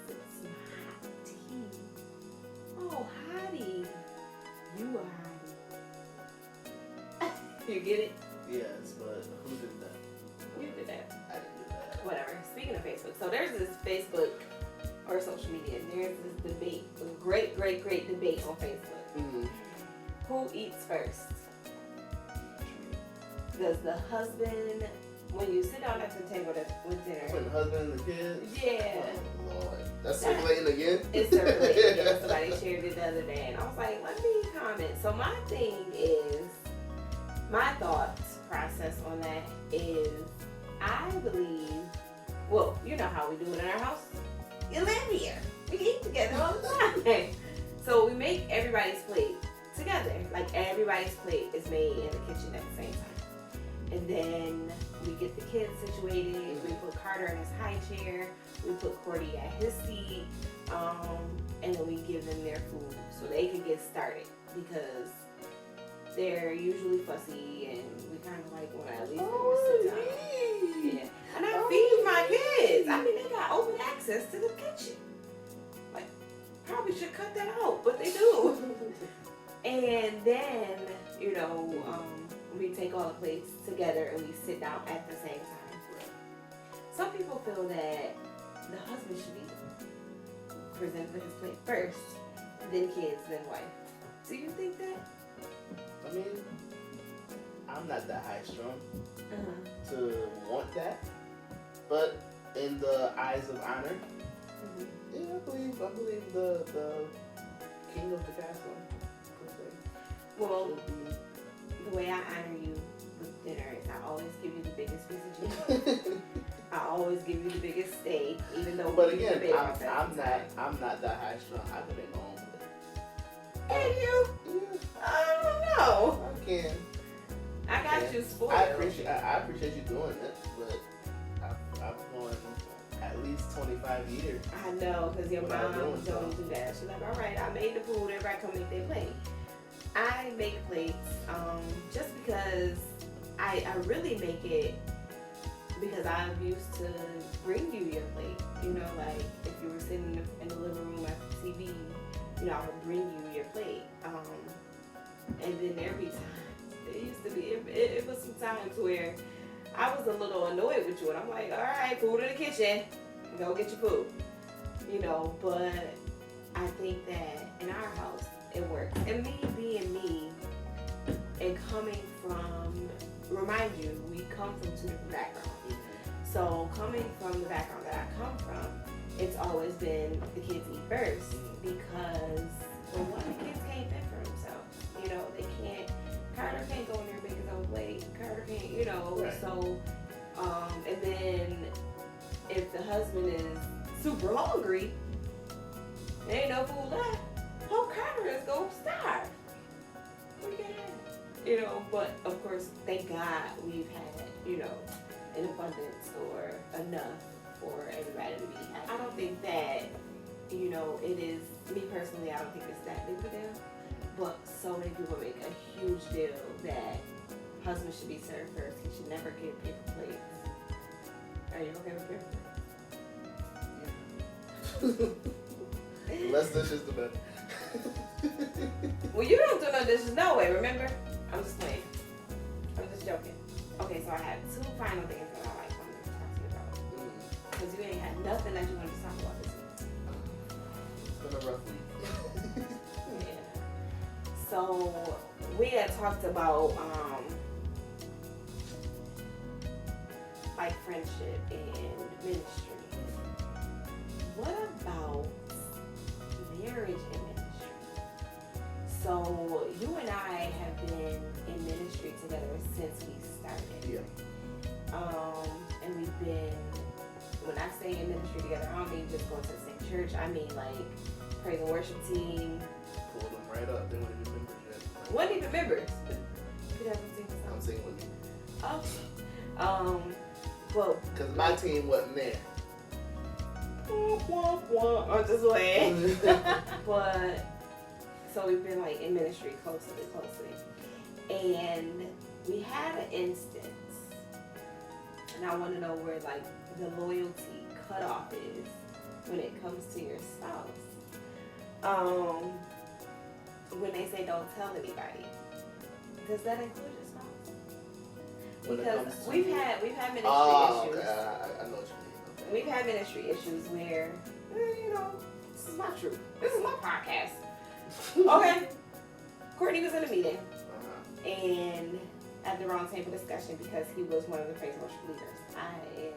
sipped some hot tea. Oh, hottie. You a hottie. You get it? Yes, but who did that? You did that. I didn't do that. Whatever. Speaking of Facebook, so there's this Facebook or social media, and there's this debate, a great debate on Facebook. Mm-hmm. Who eats first? Does the husband, when you sit down at the table with dinner, Between the husband and the kids? yeah, Oh, Lord. That's circulating again? it's circulating. Yeah, somebody shared it the other day, and I was like, let me comment. So my thing is, my thought process on that is, I believe, well, you know how we do it in our house. You live here. We eat together all the time. So we make everybody's plate together. Like everybody's plate is made in the kitchen at the same time. And then we get the kids situated. We put Carter in his high chair. We put Cordy at his seat. And then we give them their food so they can get started because they're usually fussy and we kind of like want to at least sit down. Yeah. And I feed my kids. I mean, they got open access to the kitchen. Like, probably should cut that out, but they do. And then, you know, we take all the plates together and we sit down at the same time. Some people feel that the husband should be presented with his plate first, then kids, then wife. Do you think that? I mean, I'm not that high strung to want that, but in the eyes of honor, yeah, I believe the king of the castle. per se, Well, should be. the way I honor you with dinner is I always give you the biggest piece of chicken. I always give you the biggest steak, even though. But we again, debate about that I'm sometimes. not that high strung. I could make my own plate. And you? I don't know. I can. I got you spoiled. I appreciate you doing this, but I've gone at least 25 years. I know, because your Without mom doing don't so. do that. She's like, all right, I made the food, everybody come make their plate. I make plates just because I really make it because I'm used to bring you your plate. You know, like if you were sitting in the living room at the TV, you know, I would bring you your plate. And then every time, it used to be, it was some times where I was a little annoyed with you, and I'm like, all right, food in the kitchen, go get your food. You know, but I think that in our house, it works. And me being me and coming from, remind you, we come from two different backgrounds. So coming from the background that I come from, it's always been the kids eat first because, well, one, the kids can't fend for themselves. You know, they can't, Carter can't go in there and make his own plate. Carter can't, you know, Right. so, and then if the husband is super hungry, there ain't no food left, whole Carter is gonna starve. What you gonna have? You know, but of course, thank God we've had, you know, an abundance or enough for everybody to be happy. I don't think that, you know, it is, me personally, I don't think it's that big of a deal. But so many people make a huge deal that husband should be served first. He should never get paper plates. Are you okay with paper plates? Less dishes, the better. Well, you don't do no dishes, no way, remember? I'm just playing. I'm just joking. Okay, so I have two final things that I like wanted to talk to you about. Because you ain't had nothing that you wanted to talk about this week. It's been a rough week. Yeah. So we had talked about like friendship and ministry. What about marriage and ministry? So you and I have been in ministry together since we started. Yeah. And we've been, when I say in ministry together, I don't mean just going to the same church. I mean like praise and worship team. Pulled them right up. They weren't even members yet. Wasn't even members. You haven't seen the I'm song. singing with you. Oh. But Because my team wasn't there. I'm just playing. But so we've been like in ministry closely. And we had an instance, and I want to know where like the loyalty cutoff is when it comes to your spouse. When they say don't tell anybody, does that include your spouse? When it Because comes to- we've had ministry Oh, issues. okay. I know what you mean. Okay. We've had ministry issues where, you know, this is my truth. This is my podcast. Okay. Courtney was in a meeting and at the wrong table discussion because he was one of the praise and worship leaders. I am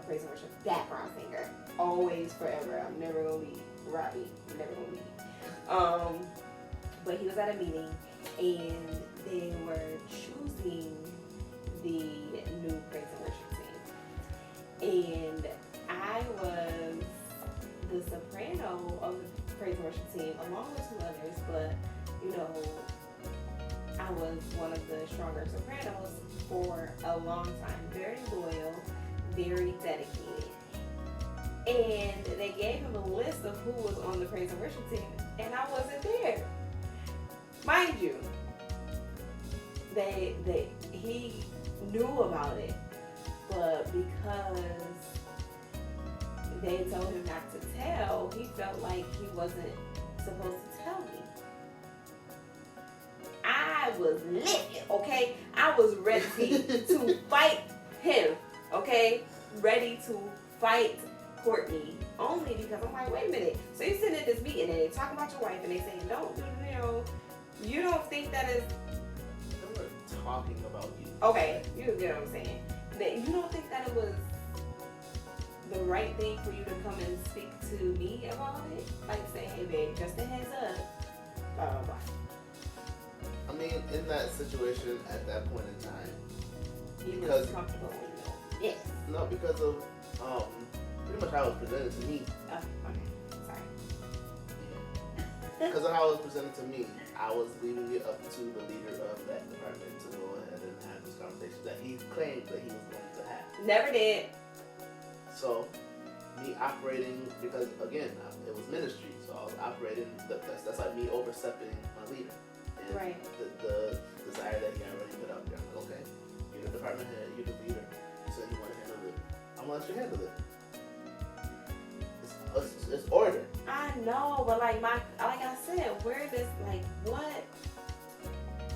a praise and worship background singer. Always, forever. I'm never gonna leave. Robbie, I'm never gonna leave. But he was at a meeting and they were choosing the new praise and worship team. And I was the soprano of the praise and worship team along with two others, but you know, I was one of the stronger sopranos for a long time. Very loyal, very dedicated. And they gave him a list of who was on the praise and worship team, and I wasn't there. Mind you, he knew about it, but because they told him not to tell, he felt like he wasn't supposed to tell me. I was livid, okay? I was ready to fight him, okay? Ready to fight Courtney, only because I'm like, wait a minute. So you're sitting at this meeting and they're talking about your wife and they saying, don't do, you know, you don't think that is, They were talking about you. okay, you get what I'm saying. That you don't think that it was the right thing for you to come and speak to me about it? Like say, hey babe, just a heads up, blah, blah, blah. I mean, in that situation at that point in time, You Because- was comfortable with me. Yes. no, because of pretty much how it was presented to me. Oh, okay. Sorry. because of how it was presented to me, I was leaving it up to the leader of that department to go ahead and have this conversation that he claimed that he was going to have. Never did. So, me operating, because again, it was ministry, so I was operating, that's like me overstepping my leader. And Right. the desire that he already put out there. I'm like, okay, you're the department head, you're the leader, you said you want to handle it. I'm going to let you handle it. It's order. I know, but like I said, where does like what?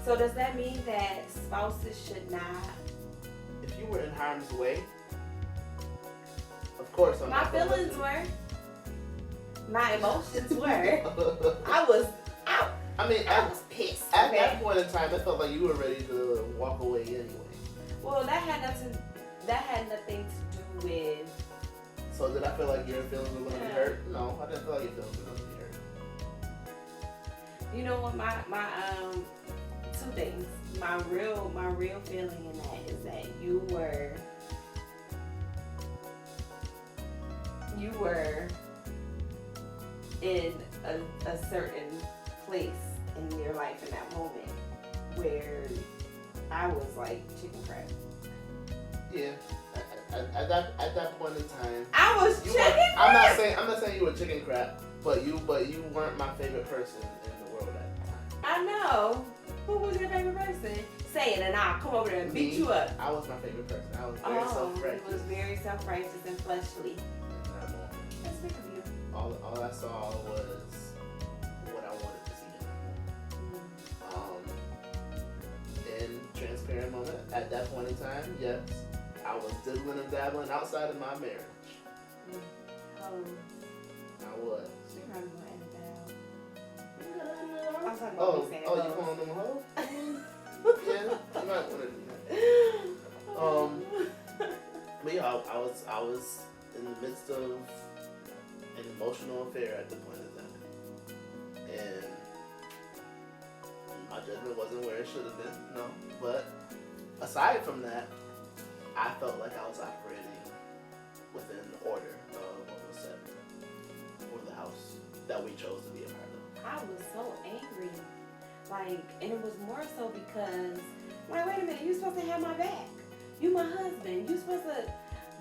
So does that mean that spouses should not? If you were in harm's way, of course I'm My not gonna feelings let were. My emotions were. I was out. I mean, I was pissed. at Okay. that point in time, it felt like you were ready to walk away anyway. Well, that had nothing to do with. So did I feel like your feelings were going to be Yeah. hurt? No, I didn't feel like your feelings were going to be hurt. You know what? My two things. My real feeling in that is that you were in a certain place in your life in that moment where I was like chicken crap. Yeah. At that point in time, I was you chicken weren't- crap. I'm not saying you were chicken crap, but you weren't my favorite person in the world at the time. I know. Who was your favorite person? Say it and I'll come over there and beat Me, you up. I was my favorite person. I was very Oh, self-righteous. it was very self-righteous and fleshly. in that moment. That's big of you. All I saw was what I wanted to see in that moment. In transparent moment, at that point in time, yes, I was diddling and dabbling outside of my marriage. Oh, I was. you're probably gonna edit that out. I'm talking about Oh, me saying you hoes. calling them hoes? Yeah, you might want to do that. But yeah, I was in the midst of an emotional affair at the point in time, and my judgment wasn't where it should have been. No, but aside from that, I felt like I was operating within the order of what was set for the house that we chose to be a part of. I was so angry. Like, and it was more so because, like, wait a minute, you're supposed to have my back. You my husband. You supposed to.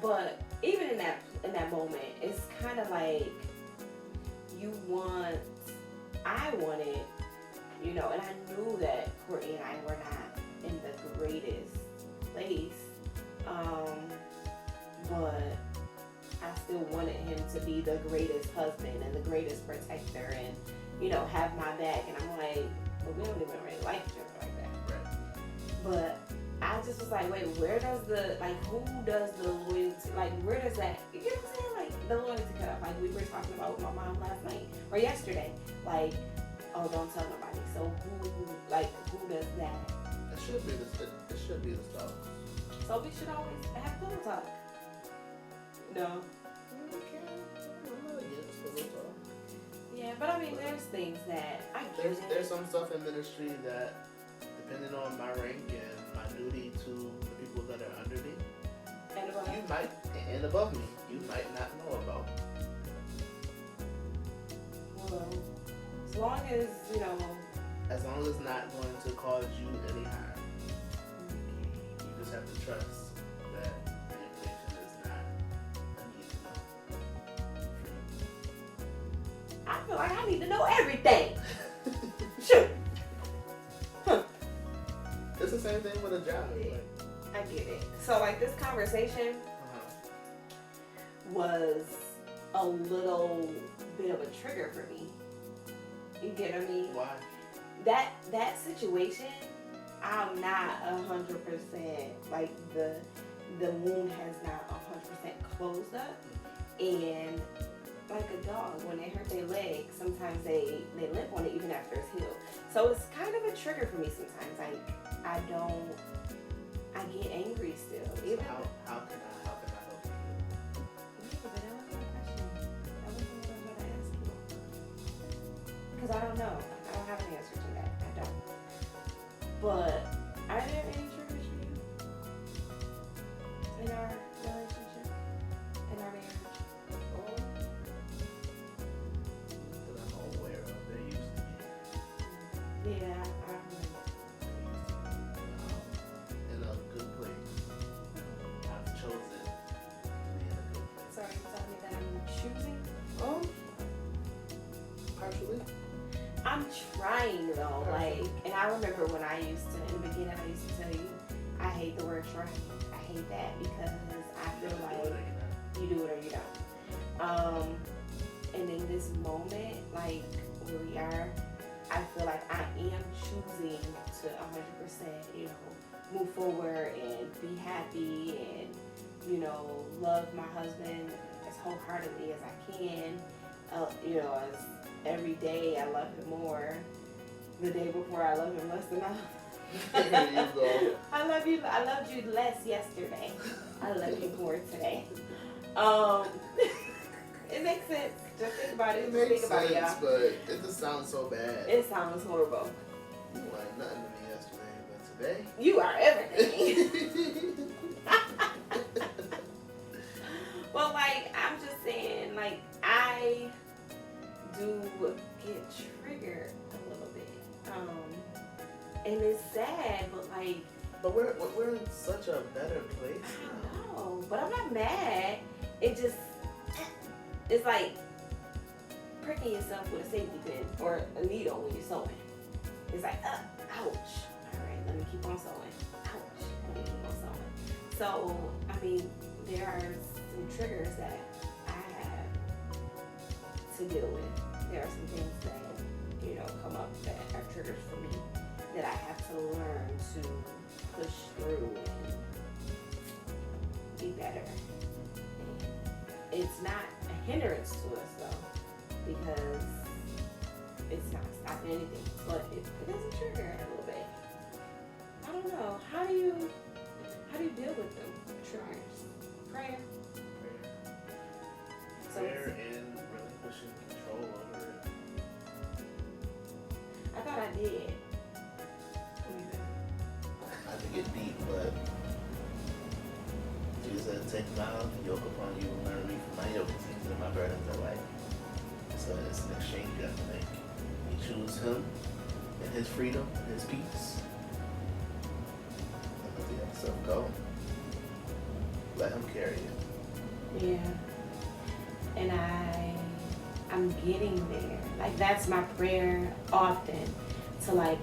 But even in that moment, it's kind of like I wanted, you know, and I knew that Courtney and I were not in the greatest place. But I still wanted him to be the greatest husband and the greatest protector and, you know, have my back. And I'm like, well, we don't even really like each other like that. Right. But I just was like, wait, where does who does the loyalty, like, where does that, you know what I'm saying? Like, the loyalty cut off. Like, we were talking about with my mom last night, or yesterday. Like, oh, don't tell nobody. So who does that? It should be the spouse. So we should always have pillow talk. No. I'm not against pillow talk. Yeah, but I mean, there's things that I get it. There's some stuff in ministry that, depending on my rank and my duty to the people that are under me, And about, you might, and above me, you might not know about. well, as long as, you know, As long as it's not going to cause you any harm. You just have to trust that the information is not a need to know for you. I feel like I need to know everything. Shoot. It's the same thing with a job. Like, I get it. So, like, this conversation was a little bit of a trigger for me. You get what I mean? why? That situation, I'm not 100%, like, the wound has not 100% closed up. And like a dog, when they hurt their leg, sometimes they limp on it even after it's healed. So it's kind of a trigger for me sometimes. Like, I get angry still. So Even how can I help you? Yeah, but that wasn't my question. That wasn't what I was going to ask you. Because I don't know. I don't have an answer to that. I don't. But are there any triggers for you in our relationship, in our marriage? That I'm aware of. There used I'm trying though. Like, and I remember when I used to, in the beginning, I used to tell you, I hate the word trying. I hate that because I feel like you do it or you don't. And in this moment, like where we are, I feel like I am choosing to 100%, move forward and be happy and, love my husband as wholeheartedly as I can. As every day I love him more. The day before I love him less enough. There you go. I loved you less yesterday. I love you more today. It makes sense. Just think about it. It makes think about it, sense, y'all. but it just sounds so bad. It sounds horrible. You weren't nothing to me yesterday, but today You are everything. Well, like, I'm just saying, like, I do get triggered a little bit. And it's sad, but like. But we're in such a better place I now. know, but I'm not mad. It's like pricking yourself with a safety pin or a needle when you're sewing. It's like, ouch. All right, let me keep on sewing. Ouch, let me keep on sewing. So, I mean, there are some triggers that I have to deal with. There are some things that, come up that are triggers for me that I have to learn to push through and be better. It's not a hindrance to us though, because it's not stopping anything, but it is a trigger a little bit. I don't know. How do you deal with them triggers? Prayer. Prayer and relinquishing control over it. I thought I did. Not to get deep, but Jesus said, take my yoke upon you and learn me from my yoke is easy and my burdens are light. So it's an exchange you have to make. You choose him and his freedom and his peace. And let the other stuff go. Let him carry you. Yeah. And I'm getting there. Like, that's my prayer often, to like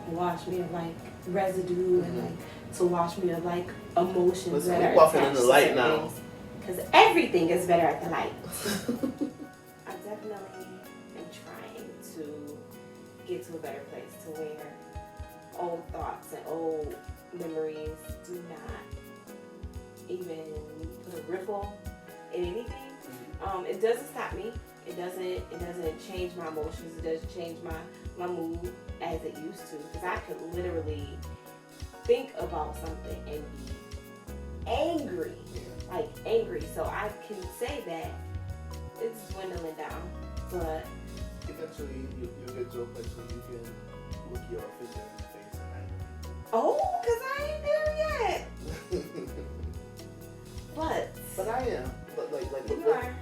wash me of like residue and like to wash me of like emotions. Listen, that we're are walking in attached the to light certain now. things. Because everything is better at the light. I definitely am trying to get to a better place to where old thoughts and old memories do not even put a ripple in anything. It doesn't stop me. It doesn't change my emotions. It doesn't change my mood as it used to. Because I could literally think about something and be angry. Like angry. So I can say that it's dwindling down. But eventually you'll get to a place where you can look your figure in the face and because I ain't there yet. But I am. But like you are.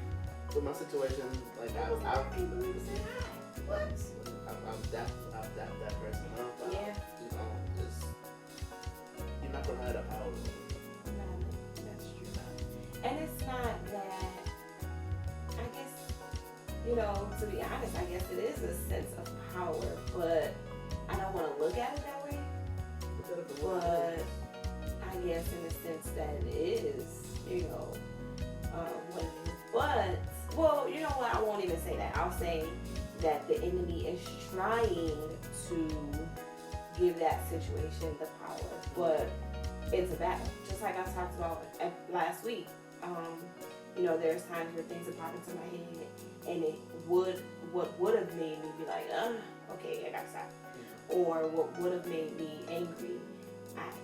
with my situation, like I've people even say hi. What? I've dapped that person up. Yeah. It's, you're not gonna have that power. That's true. And it's not that, I guess, to be honest, I guess it is a sense of power, but I don't want to look at it that way. But I guess in the sense that it is, what it is. But, well, you know what? I won't even say that. I'll say that the enemy is trying to give that situation the power, but it's a battle. Just like I talked about last week. There's times where things have popped into my head, and what would have made me be like, okay, I gotta stop. Or what would have made me angry,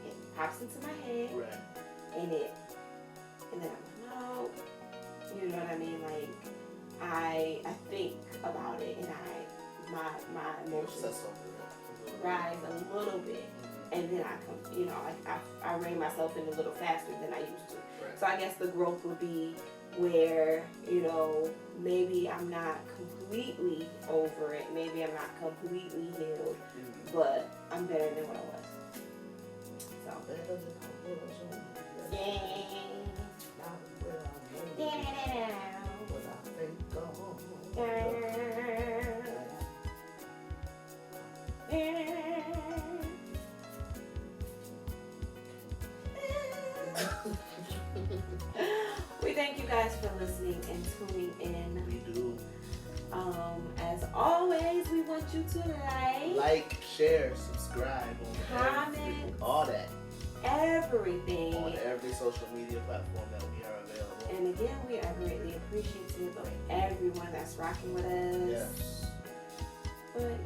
it pops into my head, Right. and then I'm like, no, you know what I mean? Like, I think about it, and my emotions rise a little bit, and then I rein myself in a little faster than I used to. Right. So I guess the growth would be where, maybe I'm not completely over it, maybe I'm not completely healed, but I'm better than what I was. So, guys for listening and tuning in. We do. As always, we want you to like, share, subscribe, comment, all that. Everything. On every social media platform that we are available. And again, we are greatly appreciative of everyone that's rocking with us. Yes. But